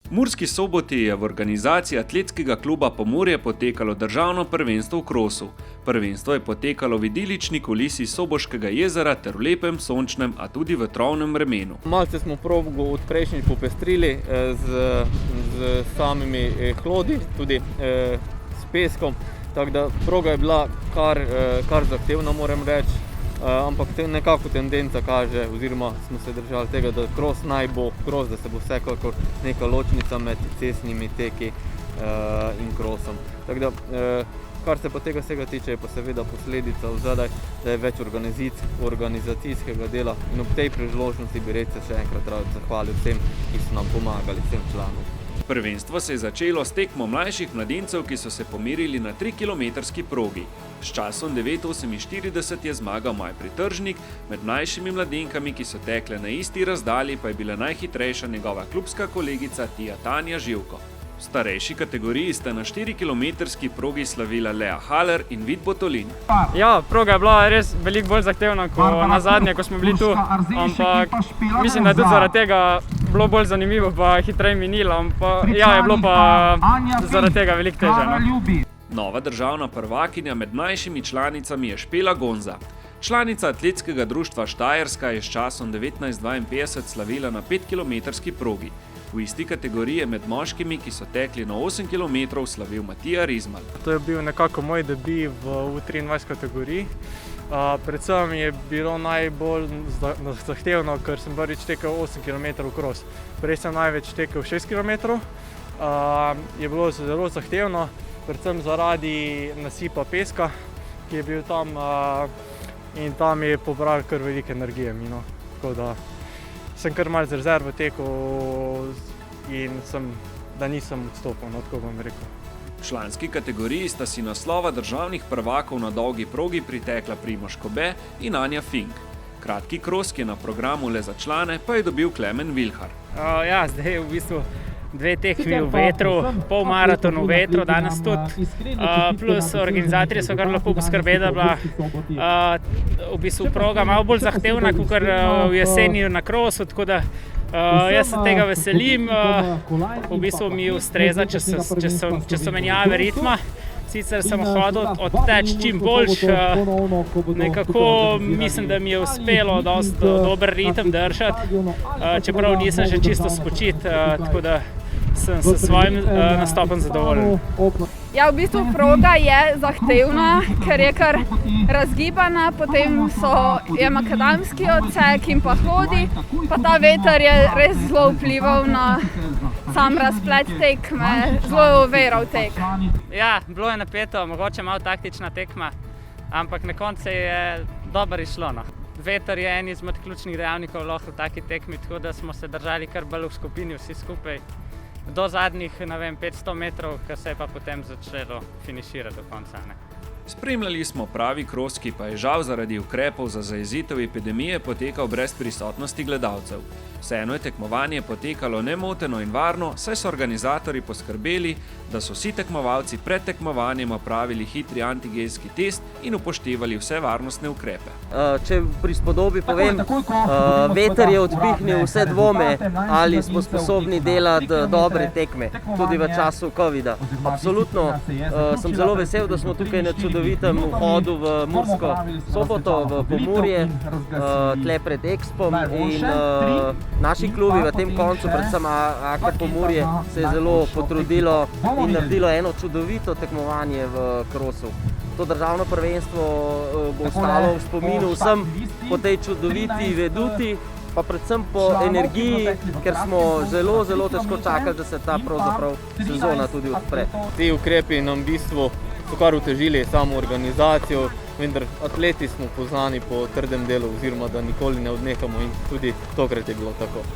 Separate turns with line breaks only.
V Murski Soboti je v organizaciji atletskega kluba Pomurje potekalo državno prvenstvo v krosu. Prvenstvo je potekalo v idilični kulisi Soboškega jezera ter v lepem, sončnem, a tudi vetrovnem vremenu.
Malce smo progo od prejšnjič popestrili z samimi hlodi, tudi s peskom. Tako da proga je bila kar zahtevna, moram reči. Ampak nekako tendenca kaže, oziroma smo se držali tega, da kros naj bo kros, da se bo vsekakor neka ločnica med cestnimi teki in krosom. Tako da, kar se pa tega vsega tiče, je pa seveda posledica vzadaj, da je več organizacijskega dela in ob tej priložnosti bi res se še enkrat rad zahvalil vsem, ki so nam pomagali, vsem članom.
Prvenstvo se je začelo s tekmo mlajših mladincev, ki so se pomerili na 3-kilometrski progi. S časom 9:48 je zmagal Maj Pritržnik, med mlajšimi mladenkami, ki so tekle na isti razdalji, pa je bila najhitrejša njegova klubska kolegica Tanja Živko. V starejši kategoriji sta na 4-kilometrski progi slavila Lea Haller in Vid Botolin.
Ja, proga je bila res veliko bolj zahtevna kot nazadnje, ko smo bili tu, ampak mislim, da je tudi zaradi tega bilo bolj zanimivo pa hitreje minilo, ampak ja, je bilo pa zaradi tega veliko težje.
Nova državna prvakinja med mlajšimi članicami je Špela Gonza. Članica atletskega društva Štajerska je s časom 19:52 slavila na 5-kilometrski progi. V isti kategoriji je med moškimi, ki so tekli na 8 km, slavil Matija Rizmal.
To je bil nekako moj debi v U23 kategoriji. Predvsem je bilo najbolj zahtevno, ker sem prvič tekel 8 km kros. Prej sem največ tekel 6 km. Je bilo zelo zahtevno, predvsem zaradi nasipa peska, ki je bil tam in tam je pobral kar veliko energije. Tako da sem kar malo z rezervo tekel in da nisem odstopil, tako bom rekel.
V članski kategoriji sta si naslova državnih prvakov na dolgi progi pritekla Primož Kobe in Anja Fink. Kratki kros, ki je na programu le za člane, pa je dobil Klemen Vilhar.
Ja, zdaj je v bistvu 2 tekmi v vetru, pol maraton v vetru, danes tudi, plus organizatorji so kar lepo poskrbeli, da bila v bistvu proga malo bolj zahtevna, kot v jeseni na krosu, tako da jaz se tega veselim, v bistvu mi ustreza, če so menjave ritma. Sicer sem hodil odteč čim boljš, nekako mislim, da mi je uspelo dosti dober ritem držati, čeprav nisem že čisto spočit, tako da sem s svojim nastopom zadovoljen.
Ja, v bistvu proga je zahtevna, ker je kar razgibana, potem je makadamski odsek in pa hodi, pa ta veter je res zelo vplival na sam razplet tekme, zelo je oviral tek.
Ja, bilo je napeto, mogoče malo taktična tekma, ampak na koncu je dobro izšlo. Veter je en izmed ključnih dejavnikov lahko v taki tekmi, tako da smo se držali kar bolj v skupini vsi skupaj. Do zadnjih, 500 metrov, ko se je pa potem začelo finiširati do konca.
Spremljali smo pravi kros, ki pa je žal zaradi ukrepov za zajezitev epidemije potekal brez prisotnosti gledalcev. Vseeno je tekmovanje potekalo nemoteno in varno, saj so organizatorji poskrbeli, da so vsi tekmovalci pred tekmovanjem opravili hitri antigenski test in upoštevali vse varnostne ukrepe.
Če pri spodobi povem, veter je odpihnil vse dvome, ali smo sposobni delati dobre tekme, tudi v času covida. Absolutno sem zelo vesel, da smo tukaj na čudovitem vhodu v Mursko Soboto, v Pomurje, tle pred Expom in naši klubi v tem koncu, predvsem AK Pomurje, se je zelo potrudilo in naredilo eno čudovito tekmovanje v krosu. To državno prvenstvo bo ostalo v spominu vsem po tej čudoviti veduti, pa predvsem po energiji, ker smo zelo, zelo težko čakali, da se ta pravzaprav sezona tudi odpre.
Ti ukrepi nam v bistvu so kar otežili samo organizacijo, vendar atleti smo poznani po trdem delu oziroma da nikoli ne odnehamo in tudi tokrat je bilo tako.